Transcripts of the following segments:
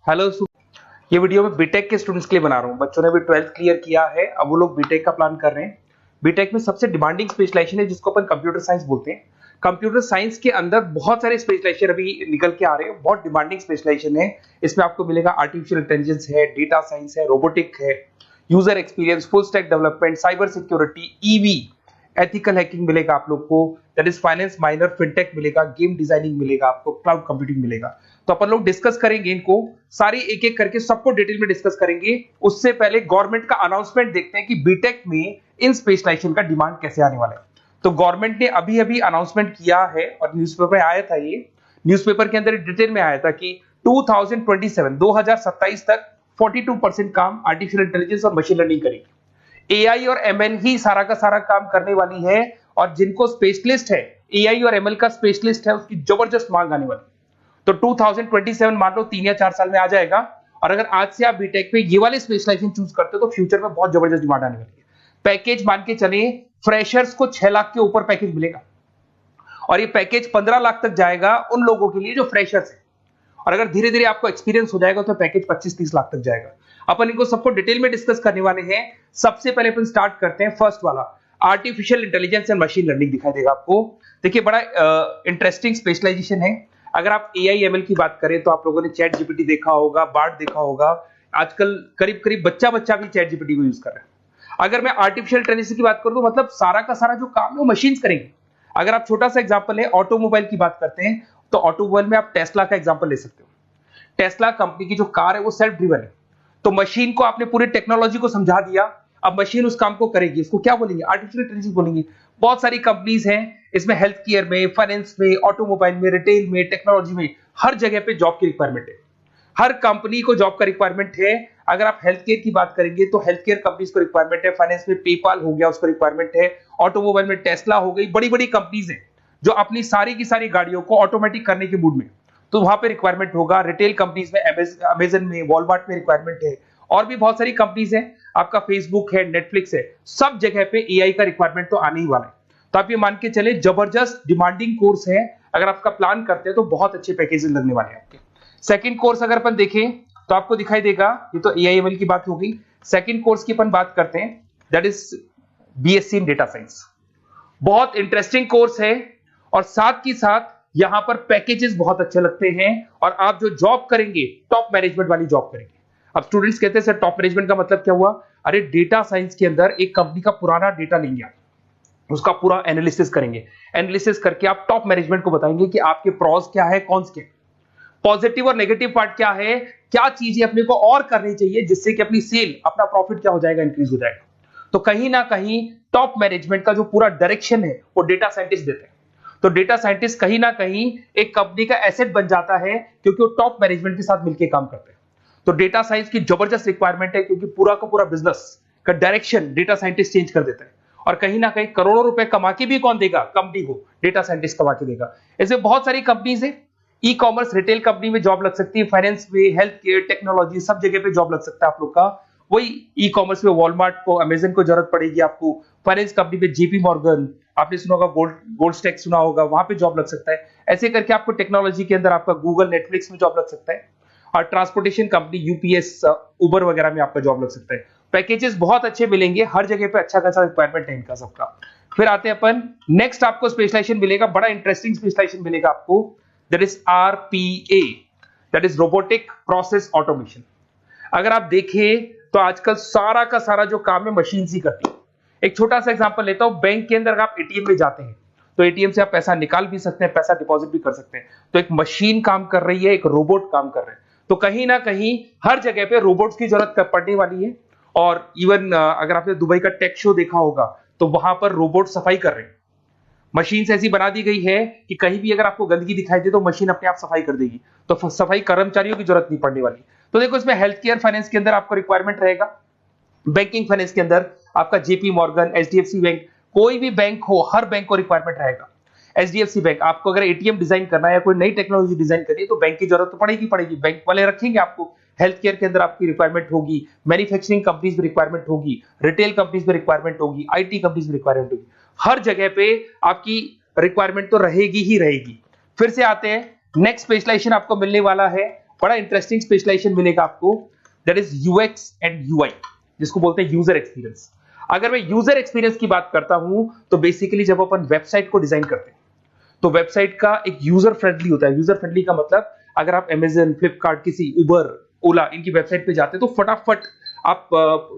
Hello ये video मैं BTech के स्टूडेंट्स के लिए बना रहा हूँ। बच्चों ने अभी 12th क्लियर किया है, अब वो लोग बीटेक का प्लान कर रहे हैं। बीटेक में सबसे डिमांडिंग स्पेशलाइजेशन है जिसको अपन कंप्यूटर साइंस बोलते हैं। कंप्यूटर साइंस के अंदर बहुत सारे स्पेशलाइजेशन अभी निकल के आ रहे हैं, बहुत डिमांडिंग स्पेशलाइजेशन है। इसमें आपको मिलेगा आर्टिफिशियल इंटेलिजेंस है, डेटा साइंस है, रोबोटिक है, user experience, full stack development, cyber security, EV, ethical hacking मिलेगा आप लोग को, that is finance minor, fintech मिलेगा, गेम डिजाइनिंग मिलेगा, आपको क्लाउड कंप्यूटिंग मिलेगा। तो अपन लोग डिस्कस करेंगे इनको सारी एक एक करके, सबको डिटेल में डिस्कस करेंगे। उससे पहले गवर्नमेंट का अनाउंसमेंट देखते हैं कि बीटेक में इन स्पेशलाइजेशन का डिमांड कैसे आने वाला है। तो गवर्नमेंट ने अभी अभी अनाउंसमेंट किया है और न्यूज़पेपर में आया था, ये न्यूज़पेपर के अंदर डिटेल में आया था कि 2027 तक 42% काम आर्टिफिशियल इंटेलिजेंस और मशीन लर्निंग करेगी। एआई और एमएल ही सारा का सारा काम करने वाली है, और जिनको स्पेशलिस्ट है, एआई और एमएल का स्पेशलिस्ट है, उसकी जबरदस्त मांग आने वाली। तो 2027 मान लो 3 या 4 साल में आ जाएगा। और अगर आज से आप बीटेक पे ये वाले स्पेशलाइजेशन चूज करते हो तो फ्यूचर में बहुत जबरदस्त डिमांड आने वाली है। पैकेज मान के चले, फ्रेशर्स को 6 लाख के ऊपर पैकेज मिलेगा, और ये पैकेज 15 लाख तक जाएगा उन लोगों के लिए जो फ्रेशर्स है। और अगर धीरे धीरे आपको एक्सपीरियंस हो जाएगा तो पैकेज 25-30 लाख तक जाएगा। अपन इनको सबको डिटेल में डिस्कस करने वाले हैं। सबसे पहले अपन स्टार्ट करते हैं फर्स्ट वाला, artificial intelligence and machine learning दिखाई देगा आपको। देखिए बड़ा इंटरेस्टिंग स्पेशलाइजेशन है। अगर आप एआई एमएल की बात करें तो आप लोगों ने चैट जीपीटी देखा होगा, बार्ड देखा होगा। आजकल करीब करीब बच्चा भी चैट जीपीटी को यूज कर रहा है। अगर मैं आर्टिफिशियल इंटेलिजेंस की बात करूं तो मतलब सारा का सारा जो काम है वो मशीन्स करेंगे। अगर आप छोटा सा एग्जांपल है, ऑटोमोबाइल की बात करते हैं तो ऑटोमोबाइल में आप टेस्ला का एग्जांपल ले सकते हो। टेस्ला कंपनी की जो कार है वो सेल्फ ड्रिवन है। तो मशीन को आपने पूरी टेक्नोलॉजी को समझा दिया, अब मशीन उस काम को करेगी। इसको क्या बोलेंगे? आर्टिफिशियल इंटेलिजेंस बोलेंगे। बहुत सारी कंपनीज हैं इसमें, हेल्थ केयर में, फाइनेंस में, ऑटोमोबाइल में, रिटेल में, टेक्नोलॉजी में, हर जगह पे जॉब की रिक्वायरमेंट है। हर कंपनी को जॉब का रिक्वायरमेंट है। अगर आप हेल्थ केयर की बात करेंगे तो हेल्थ केयर कंपनीज को रिक्वायरमेंट है, फाइनेंस में पेपाल हो गया उसको रिक्वायरमेंट है, ऑटोमोबाइल में टेस्ला हो गई, बड़ी बड़ी कंपनीज हैं जो अपनी सारी की सारी गाड़ियों को ऑटोमेटिक करने के मूड में, तो वहां पे रिक्वायरमेंट होगा। रिटेल कंपनीज में अमेजन में, वॉलमार्ट में रिक्वायरमेंट है, और भी बहुत सारी कंपनीज हैं, आपका फेसबुक है, नेटफ्लिक्स है, सब जगह पे एआई का रिक्वायरमेंट तो आने ही वाला है। तो आप ये मान के चले जबरदस्त डिमांडिंग कोर्स है। अगर आपका प्लान करते हैं तो बहुत अच्छे पैकेजेस लगने वाले हैं आपके। सेकंड कोर्स अगर अपन देखें तो आपको दिखाई देगा, ये तो एआई एमएल की बात हो गई। सेकंड कोर्स की अपन बात करते हैं, that is BSc in data science. बहुत इंटरेस्टिंग कोर्स है, और साथ ही साथ यहां पर पैकेजेस बहुत अच्छे लगते हैं, और आप जो जॉब करेंगे टॉप मैनेजमेंट वाली जॉब करेंगे। अब स्टूडेंट्स कहते हैं सर टॉप मैनेजमेंट का मतलब क्या हुआ? अरे डेटा साइंस के अंदर एक कंपनी का पुराना डेटा लेंगे आप, उसका पूरा एनालिसिस करेंगे, एनालिसिस करके आप टॉप मैनेजमेंट को बताएंगे कि आपके प्रॉस क्या है, कॉन्स क्या है, पॉजिटिव और नेगेटिव पार्ट क्या है, क्या चीजें अपने को और करनी चाहिए जिससे कि अपनी सेल, अपना प्रॉफिट क्या हो जाएगा, इंक्रीज हो जाएगा। तो कहीं ना कहीं टॉप मैनेजमेंट का जो पूरा डायरेक्शन है वो डेटा साइंटिस्ट देते हैं। तो डेटा साइंटिस्ट कहीं ना कहीं एक कंपनी का एसेट बन जाता है, क्योंकि वो टॉप मैनेजमेंट के साथ मिलकर काम करते हैं। तो डेटा साइंस की जबरदस्त रिक्वायरमेंट है, क्योंकि पूरा का पूरा बिजनेस का डायरेक्शन डेटा साइंटिस्ट चेंज कर देता है। और कहीं ना कहीं करोड़ों रुपए कमा के भी कौन देगा? कंपनी को डेटा साइंटिस्ट कमा के देगा। ऐसे बहुत सारी कंपनीज है, ई कॉमर्स, रिटेल कंपनी में जॉब लग सकती है, फाइनेंस में, हेल्थ केयर, टेक्नोलॉजी, सब जगह पे जॉब लग सकता है आप लोग का। वही ई कॉमर्स में वॉलमार्ट को, अमेजन को जरूरत पड़ेगी आपको। फाइनेंस कंपनी में जेपी मॉर्गन, आपने सुना होगा, गोल्ड स्टैक सुना होगा, वहां पे जॉब लग सकता है। ऐसे करके आपको टेक्नोलॉजी के अंदर आपका गूगल, नेटफ्लिक्स में जॉब लग सकता है। और ट्रांसपोर्टेशन कंपनी यूपीएस, उबर वगैरह में आपका जॉब लग सकता है। पैकेजेस बहुत अच्छे मिलेंगे, हर जगह पे अच्छा खासा रिक्वायरमेंट है इनका सबका। फिर आते हैं अपन नेक्स्ट, आपको स्पेशलाइजेशन मिलेगा, बड़ा इंटरेस्टिंग स्पेशलाइजेशन मिलेगा आपको, that is RPA, that is robotic process automation. अगर आप देखें तो आजकल सारा का सारा जो काम है मशीन ही करती है। एक छोटा सा एग्जांपल लेता हूं, बैंक के अंदर आप एटीएम में जाते हैं तो एटीएम से आप पैसा निकाल भी सकते हैं, पैसा डिपॉजिट भी कर सकते हैं। तो एक मशीन काम कर रही है, एक रोबोट काम कर रहे हैं। तो कहीं ना कहीं हर जगह पे रोबोट्स की जरूरत पड़ने वाली है। और इवन अगर आपने दुबई का टेक शो देखा होगा तो वहां पर रोबोट सफाई कर रहे हैं। मशीन ऐसी बना दी गई है कि कहीं भी अगर आपको गंदगी दिखाई दे तो मशीन अपने आप सफाई कर देगी, तो सफाई कर्मचारियों की जरूरत नहीं पड़ने वाली। तो देखो इसमें हेल्थ केयर, फाइनेंस के अंदर आपको रिक्वायरमेंट रहेगा, बैंकिंग फाइनेंस के अंदर आपका जेपी मॉर्गन, एचडीएफसी बैंक, कोई भी बैंक हो, हर बैंक को रिक्वायरमेंट रहेगा। एचडीएफसी बैंक, आपको अगर एटीएम डिजाइन करना है या कोई नई टेक्नोलॉजी डिजाइन करनी है तो बैंक की जरूरत तो पड़ेगी, बैंक वाले रखेंगे आपको। हेल्थ केयर के अंदर आपकी रिक्वायरमेंट होगी, मैन्युफैक्चरिंग कंपनीज में रिक्वायरमेंट होगी, रिटेल कंपनीज में रिक्वायरमेंट होगी, आईटी कंपनीज में रिक्वायरमेंट होगी। हर जगह पे आपकी रिक्वायरमेंट तो रहेगी ही रहेगी। फिर से आते हैं नेक्स्ट स्पेशलाइजेशन आपको मिलने वाला है बड़ा इंटरेस्टिंग स्पेशलाइजेशन मिलेगा आपको, that is UX and UI, जिसको बोलते हैं यूजर एक्सपीरियंस। अगर मैं यूजर एक्सपीरियंस की बात करता हूं तो बेसिकली जब अपन वेबसाइट को डिजाइन करते हैं तो वेबसाइट का एक यूजर फ्रेंडली होता है। यूजर फ्रेंडली का मतलब अगर आप अमेजन, फ्लिपकार्ट, किसी उबर, ओला इनकी वेबसाइट पे जाते हैं तो फटाफट आप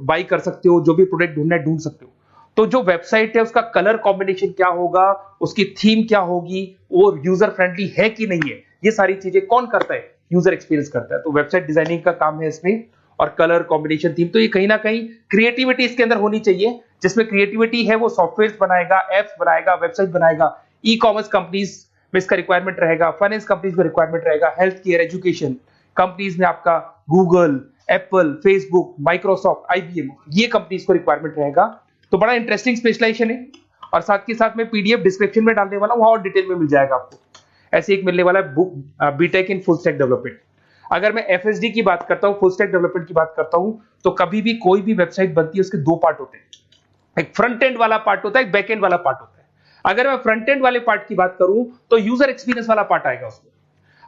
बाई कर सकते हो, जो भी प्रोडक्ट ढूंढना है ढूंढ सकते हो। तो जो वेबसाइट है उसका कलर कॉम्बिनेशन क्या होगा, उसकी थीम क्या होगी, वो यूजर फ्रेंडली है कि नहीं है, ये सारी चीजें कौन करता है, यूजर एक्सपीरियंस करता है। तो वेबसाइट डिजाइनिंग का काम है इसमें, और कलर कॉम्बिनेशन, थीम। तो ये कहीं ना कहीं क्रिएटिविटी इसके अंदर होनी चाहिए। जिसमें क्रिएटिविटी है वो सॉफ्टवेयर बनाएगा, एप्स बनाएगा, वेबसाइट बनाएगा। ई कॉमर्स कंपनीज में इसका रिक्वायरमेंट रहेगा, फाइनेंस कंपनीज में रिक्वायरमेंट रहेगा, हेल्थ केयर, एजुकेशन कंपनीज में आपका Google, Apple, Facebook, Microsoft, IBM, ये कंपनीज को रिक्वायरमेंट रहेगा। तो बड़ा इंटरेस्टिंग स्पेशलाइजेशन है। और साथ के साथ में पीडीएफ डिस्क्रिप्शन में डालने वाला हूं, वहां और डिटेल में मिल जाएगा आपको। ऐसे एक मिलने वाला है book, BTech in full stack development. अगर मैं एफएसडी की बात करता हूं, फुल स्टैक डेवलपमेंट की बात करता हूं, तो कभी भी कोई भी वेबसाइट बनती है उसके दो पार्ट होते हैं, एक फ्रंट एंड वाला पार्ट होता है, एक बैक एंड वाला पार्ट होता है। अगर मैं फ्रंट एंड वाले पार्ट की बात करूं तो यूजर एक्सपीरियंस वाला पार्ट आएगा उसमें।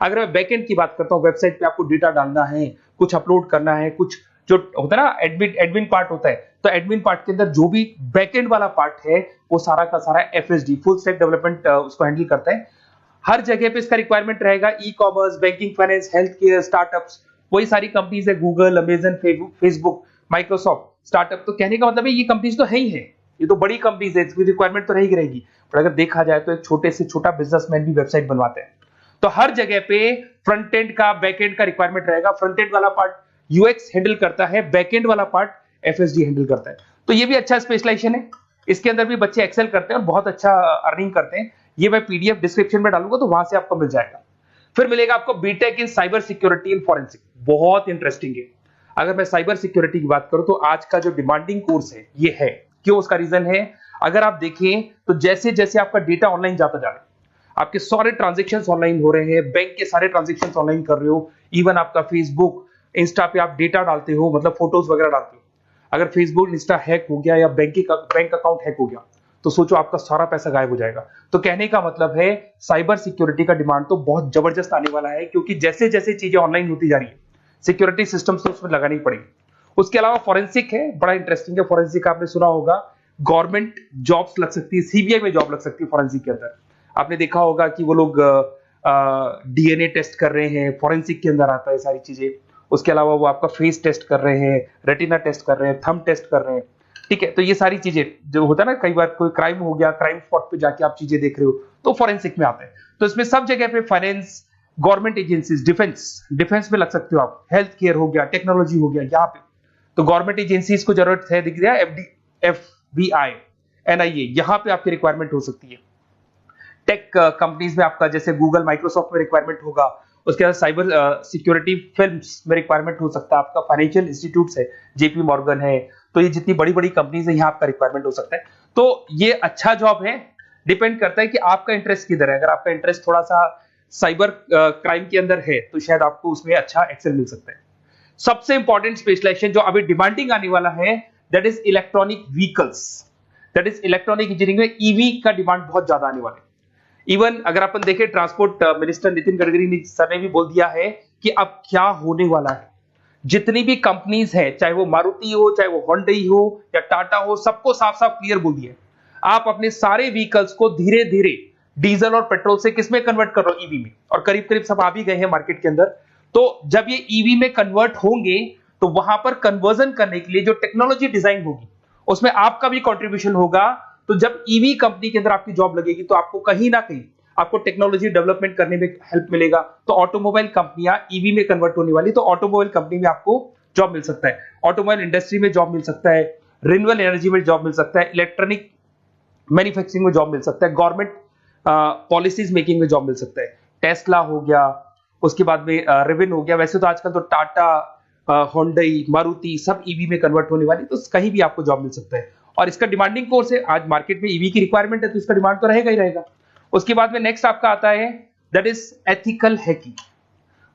अगर मैं बैक एंड की बात करता हूं, वेबसाइट पे आपको डेटा डालना है, कुछ अपलोड करना है, कुछ जो होता है ना एडमिन पार्ट होता है, तो एडमिन पार्ट के अंदर जो भी बैक एंड वाला पार्ट है वो सारा का सारा एफएसडी, फुल स्टैक डेवलपमेंट, उसको हैंडल करता है। हर जगह पे इसका रिक्वायरमेंट रहेगा। E commerce, banking, finance, health care, startups, वही सारी कंपनीज है, Google, Amazon, Facebook, Microsoft, startup. तो कहने का मतलब है ये कंपनीज तो है ही है, ये तो बड़ी कंपनीज है, इसकी रिक्वायरमेंट तो रहेगी। पर अगर देखा जाए तो एक छोटे से छोटा बिजनेसमैन भी वेबसाइट बनवाते हैं। तो हर जगह पे फ्रंट एंड का, बैक एंड का रिक्वायरमेंट रहेगा। फ्रंट एंड वाला पार्ट यूएक्स हैंडल करता है, बैक एंड वाला पार्ट एफएसडी हैंडल करता है। तो ये भी अच्छा स्पेशलाइजेशन है। इसके अंदर भी बच्चे एक्सेल करते हैं और बहुत अच्छा अर्निंग करते हैं। ये मैं पीडीएफ डिस्क्रिप्शन में डालूंगा तो वहां से आपको मिल जाएगा। फिर मिलेगा आपको BTech in cyber security and forensic, बहुत इंटरेस्टिंग है। अगर मैं साइबर सिक्योरिटी की बात करूं तो आज का जो डिमांडिंग कोर्स है ये है। क्यों? उसका रीजन है, अगर आप देखें तो जैसे जैसे आपका डेटा ऑनलाइन जाता जा रहा है, आपके सारे ट्रांजेक्शन्स ऑनलाइन हो रहे हैं, बैंक के सारे ट्रांजेक्शन्स ऑनलाइन कर रहे हो, इवन आपका फेसबुक, इंस्टा पे आप डेटा डालते हो, मतलब फोटोज वगैरह डालते हो। अगर फेसबुक, इंस्टा हैक हो गया या बैंक अकाउंट हैक हो गया तो सोचो आपका सारा पैसा गायब हो जाएगा। तो कहने का मतलब है साइबर सिक्योरिटी का डिमांड तो बहुत जबरदस्त आने वाला है, क्योंकि जैसे जैसे चीजें ऑनलाइन होती जा रही है सिक्योरिटी सिस्टम्स तो उसमें लगानी पड़ेगी। उसके अलावा फॉरेंसिक है, बड़ा इंटरेस्टिंग है। फॉरेंसिक आपने सुना होगा, गवर्नमेंट जॉब्स लग सकती है, सीबीआई में जॉब लग सकती है फॉरेंसिक के अंदर। आपने देखा होगा कि वो लोग डीएनए टेस्ट कर रहे हैं, फॉरेंसिक के अंदर आता है सारी चीजें। उसके अलावा वो आपका फेस टेस्ट कर रहे हैं, रेटिना टेस्ट कर रहे हैं, थंब टेस्ट कर रहे हैं। ठीक है, तो ये सारी चीजें जो होता है ना, कई बार कोई क्राइम हो गया, क्राइम स्पॉट पे जाके आप चीजें देख रहे हो तो फॉरेंसिक में आता है। तो इसमें सब जगह पे फाइनेंस, गवर्नमेंट एजेंसीज, डिफेंस में लग सकते हो आप, हेल्थ केयर हो गया, टेक्नोलॉजी हो गया, यहाँ पे तो गवर्नमेंट एजेंसीज को जरूरत है, दिख रहा है, एफबीआई, एनआईए, यहाँ पे आपकी रिक्वायरमेंट हो सकती है। टेक कंपनीज में आपका जैसे गूगल, माइक्रोसॉफ्ट में रिक्वायरमेंट होगा। उसके बाद साइबर सिक्योरिटी फिल्म्स में रिक्वायरमेंट हो सकता है आपका, फाइनेंशियल इंस्टीट्यूट्स है, जेपी मॉर्गन है, तो ये जितनी बड़ी बड़ी कंपनीज है यहाँ आपका रिक्वायरमेंट हो सकता है। तो ये अच्छा जॉब है, डिपेंड करता है कि आपका इंटरेस्ट किधर है। अगर आपका इंटरेस्ट थोड़ा सा साइबर क्राइम के अंदर है तो शायद आपको उसमें अच्छा एक्सेल मिल सकता है। सबसे इंपॉर्टेंट स्पेशलाइजेशन जो अभी डिमांडिंग आने वाला है, that is electronic vehicles, that is electronic engineering में ईवी का डिमांड बहुत ज्यादा आने वाला है। इवन अगर अपन देखें, transport minister Nitin Gadkari sir ने भी बोल दिया है कि अब क्या होने वाला है, जितनी भी कंपनीज है, चाहे वो मारुति हो, चाहे वो होंडई हो या टाटा हो, सबको साफ साफ क्लियर बोल दिया, आप अपने सारे व्हीकल्स को धीरे धीरे डीजल और पेट्रोल से किसमें कन्वर्ट कर रहे हो, ईवी में। और करीब करीब सब आ भी गए हैं मार्केट के अंदर। तो जब ये ईवी में कन्वर्ट होंगे तो वहां पर कन्वर्जन करने के लिए जो टेक्नोलॉजी डिजाइन होगी उसमें आपका भी कंट्रीब्यूशन होगा। तो जब ईवी कंपनी के अंदर आपकी जॉब लगेगी तो आपको कहीं ना कहीं आपको टेक्नोलॉजी डेवलपमेंट करने में हेल्प मिलेगा। तो ऑटोमोबाइल कंपनियां ईवी में कन्वर्ट होने वाली, तो ऑटोमोबाइल कंपनी में आपको जॉब मिल सकता है, ऑटोमोबाइल इंडस्ट्री में जॉब मिल सकता है, रिन्यूएबल एनर्जी में जॉब मिल सकता है, इलेक्ट्रॉनिक मैन्युफैक्चरिंग में जॉब मिल सकता है, गवर्नमेंट पॉलिसीज मेकिंग में जॉब मिल सकता है, टेस्ला हो गया, उसके बाद में रिविन हो गया। वैसे तो आजकल तो टाटा, होंडई, मारुति सब ईवी में कन्वर्ट होने वाली, तो कहीं भी आपको जॉब मिल सकता है। और इसका डिमांडिंग कोर्स है, आज मार्केट में ईवी की रिक्वायरमेंट है तो इसका डिमांड तो रहेगा ही रहेगा। उसके बाद में नेक्स्ट आपका आता है, दैट इज एथिकल हैकिंग,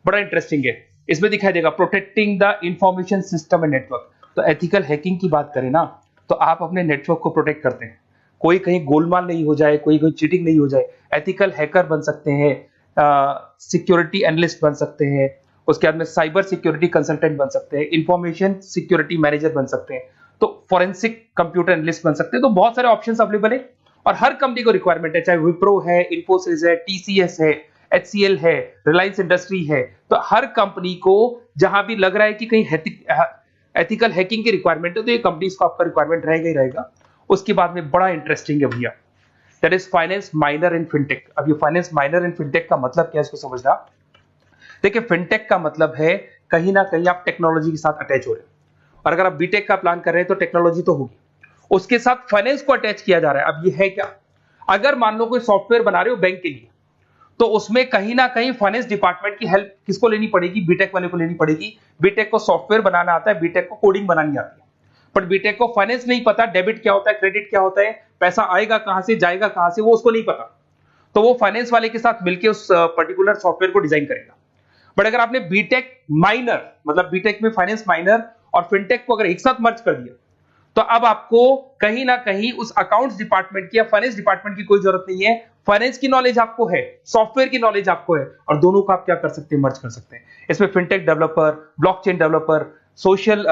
बड़ा इंटरेस्टिंग है। इसमें दिखाई देगा protecting the information system and network. तो एथिकल हैकिंग की बात करें ना, तो आप अपने नेटवर्क को प्रोटेक्ट करते हैं, कोई कहीं गोलमाल नहीं हो जाए, कोई चीटिंग नहीं हो जाए। एथिकल हैकर बन सकते हैं, सिक्योरिटी एनालिस्ट बन सकते हैं, उसके बाद में साइबर सिक्योरिटी कंसल्टेंट बन सकते हैं, इंफॉर्मेशन सिक्योरिटी मैनेजर बन सकते हैं, तो फॉरेंसिक कंप्यूटर एनालिस्ट बन सकते हैं। तो बहुत सारे ऑप्शंस अवेलेबल है और हर कंपनी को रिक्वायरमेंट है, चाहे विप्रो है, इन्फोसिस है, टीसीएस है, एचसीएल है, रिलायंस इंडस्ट्री है। तो हर कंपनी को जहां भी लग रहा है कि कहीं एथिकल हैकिंग की रिक्वायरमेंट है तो ये कंपनीज को आपका रिक्वायरमेंट रहेगा ही रहेगा। उसके बाद में बड़ा इंटरेस्टिंग है भैया, that is finance minor in fintech. अब ये फाइनेंस माइनर इन फिनटेक का मतलब क्या है इसको समझना। देखिए फिनटेक का मतलब है कहीं ना कहीं आप टेक्नोलॉजी के साथ अटैच हो रहे हैं, और अगर आप बीटेक का प्लान कर रहे हैं तो टेक्नोलॉजी तो होगी, उसके साथ फाइनेंस को अटैच किया जा रहा है। अब ये है क्या, अगर मान लो कोई सॉफ्टवेयर बना रहे हो बैंक के लिए, तो उसमें कहीं ना कहीं फाइनेंस डिपार्टमेंट की हेल्प किसको लेनी पड़ेगी, बीटेक वाले को लेनी पड़ेगी। बीटेक को सॉफ्टवेयर बनाना आता है, बीटेक को कोडिंग बनानी आती है, बट बीटेक को फाइनेंस नहीं पता, डेबिट क्या होता है, क्रेडिट क्या होता है, पैसा आएगा कहां से, जाएगा कहां से, वो उसको नहीं पता। तो वो फाइनेंस वाले के साथ मिलकर उस पर्टिकुलर सॉफ्टवेयर को डिजाइन करेगा। बट अगर आपने बीटेक माइनर, मतलब बीटेक में फाइनेंस माइनर और फिनटेक को अगर एक साथ मर्ज कर दिया, तो अब आपको कहीं ना कहीं उस अकाउंट्स डिपार्टमेंट की या फाइनेंस डिपार्टमेंट की कोई जरूरत नहीं है। फाइनेंस की नॉलेज आपको है, सॉफ्टवेयर की नॉलेज आपको है, और दोनों को आप क्या कर सकते हैं, मर्ज कर सकते हैं। इसमें fintech developer, blockchain developer, social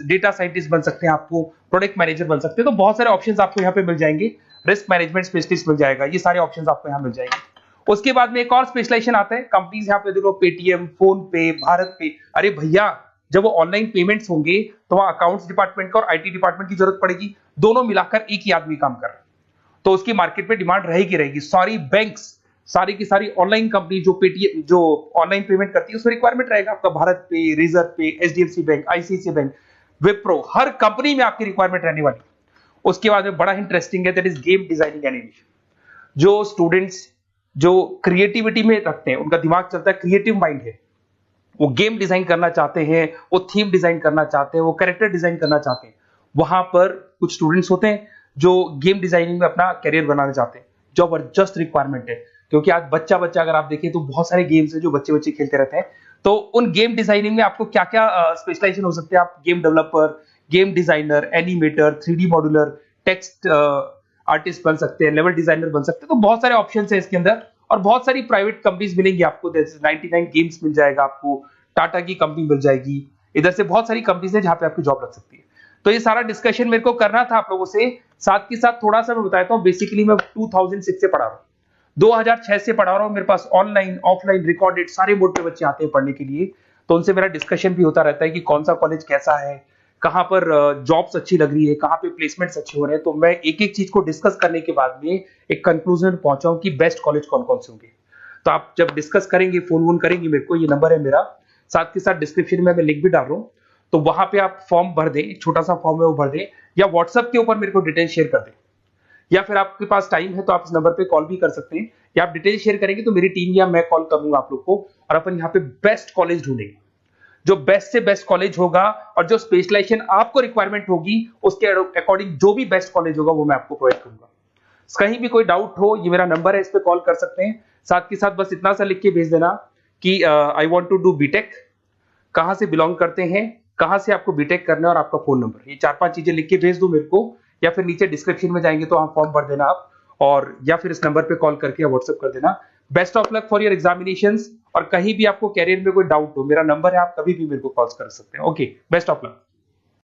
data scientist बन सकते हैं, आपको प्रोडक्ट मैनेजर बन सकते हैं। तो बहुत सारे ऑप्शंस आपको यहाँ पे मिल जाएंगे, रिस्क मैनेजमेंट स्पेशलिस्ट मिल जाएगा, ये सारे ऑप्शंस आपको यहाँ मिल जाएंगे। उसके बाद में एक और स्पेशलाइजेशन आता है, कंपनीज यहाँ पे देखो पेटीएम, फोन पे, भारत पे। अरे भैया जब वो ऑनलाइन पेमेंट्स होंगे तो वहां अकाउंट्स डिपार्टमेंट का और आईटी डिपार्टमेंट की जरूरत पड़ेगी, दोनों मिलाकर एक ही आदमी काम कर रहा है, तो उसकी मार्केट में डिमांड रहेगी रहेगी। सारी बैंक्स, सारी की सारी ऑनलाइन कंपनी जो पेटीएम, जो ऑनलाइन पेमेंट करती है, उसमें रिक्वायरमेंट रहेगा आपका भारत पे, रिजर्व पे, HDFC bank, ICICI bank, Wipro, हर कंपनी में आपकी रिक्वायरमेंट रहने वाली। उसके बाद में बड़ा इंटरेस्टिंग है, that is game designing animation. जो स्टूडेंट्स जो क्रिएटिविटी में रखते हैं, उनका दिमाग चलता है, क्रिएटिव माइंड है, वो गेम डिजाइन करना चाहते हैं, वो थीम डिजाइन करना चाहते हैं, वो कैरेक्टर डिजाइन करना चाहते हैं, वहां पर कुछ स्टूडेंट्स होते हैं जो गेम डिजाइनिंग में अपना करियर बनाना चाहते हैं। जबरदस्त रिक्वायरमेंट है, क्योंकि आज बच्चा बच्चा अगर आप देखें तो बहुत सारे गेम्स हैं जो बच्चे बच्चे खेलते रहते हैं। तो उन गेम डिजाइनिंग में आपको क्या क्या स्पेशलाइजेशन हो सकते हैं, आप game developer, game designer, animator, 3D modular, text artist बन सकते हैं, लेवल डिजाइनर बन सकते हैं। तो बहुत सारे ऑप्शन है इसके अंदर, और बहुत सारी प्राइवेट कंपनीज मिलेंगी आपको, जैसे 99 गेम्स मिल जाएगा आपको, टाटा की कंपनी मिल जाएगी, इधर से बहुत सारी कंपनीज है जहां पे आपकी जॉब लग सकती है। तो ये सारा डिस्कशन मेरे को करना था आप लोगों से, साथ के साथ थोड़ा सा मैं बताता हूँ। बेसिकली मैं 2006 से पढ़ा रहा हूँ, 2006 से पढ़ा रहा हूँ। मेरे पास ऑनलाइन ऑफलाइन रिकॉर्डेड सारे मोड पे बच्चे आते हैं पढ़ने के लिए, तो उनसे मेरा डिस्कशन भी होता रहता है कि कौन सा कॉलेज कैसा है, कहाँ पर जॉब्स अच्छी लग रही है, कहाँ पे प्लेसमेंट्स अच्छे हो रहे हैं। तो मैं एक एक चीज को डिस्कस करने के बाद में एक कंक्लूजन पहुंचा हूं कि बेस्ट कॉलेज कौन कौन से होंगे। तो आप जब डिस्कस करेंगे, फोन वोन करेंगे मेरे को, ये नंबर है मेरा, साथ के साथ डिस्क्रिप्शन में मैं लिंक भी डाल रहा हूँ, तो वहां पे आप फॉर्म भर दें, एक छोटा सा फॉर्म है वो भर दें, या व्हाट्सएप के ऊपर मेरे को डिटेल शेयर कर दें, या फिर आपके पास टाइम है तो आप इस नंबर पे कॉल भी कर सकते हैं, या आप डिटेल शेयर करेंगे तो मेरी टीम या मैं कॉल करूंगा आप लोग को, और अपन यहाँ पे बेस्ट कॉलेज ढूंढेंगे, जो बेस्ट से बेस्ट कॉलेज होगा, और जो स्पेशलाइजेशन आपको रिक्वायरमेंट होगी उसके अकॉर्डिंग जो भी बेस्ट कॉलेज होगा वो मैं आपको प्रोवाइड करूंगा। कहीं भी कोई डाउट हो, ये मेरा नंबर है, इस पे कॉल कर सकते हैं। साथ के साथ बस इतना सा लिख के भेज देना कि I want to do BTech, कहां से बिलोंग करते हैं, कहां से आपको बीटेक करना है, और आपका फोन नंबर, ये 4-5 चीजें लिख के भेज दो मेरे को, या फिर नीचे डिस्क्रिप्शन में जाएंगे तो वहां फॉर्म भर देना आप, और या फिर इस नंबर पे कॉल करके या व्हाट्सएप कर देना। Best of luck for your examinations, और कहीं भी आपको कैरियर में कोई डाउट हो, मेरा नंबर है, आप कभी भी मेरे को कॉल कर सकते हैं। Okay, best of luck.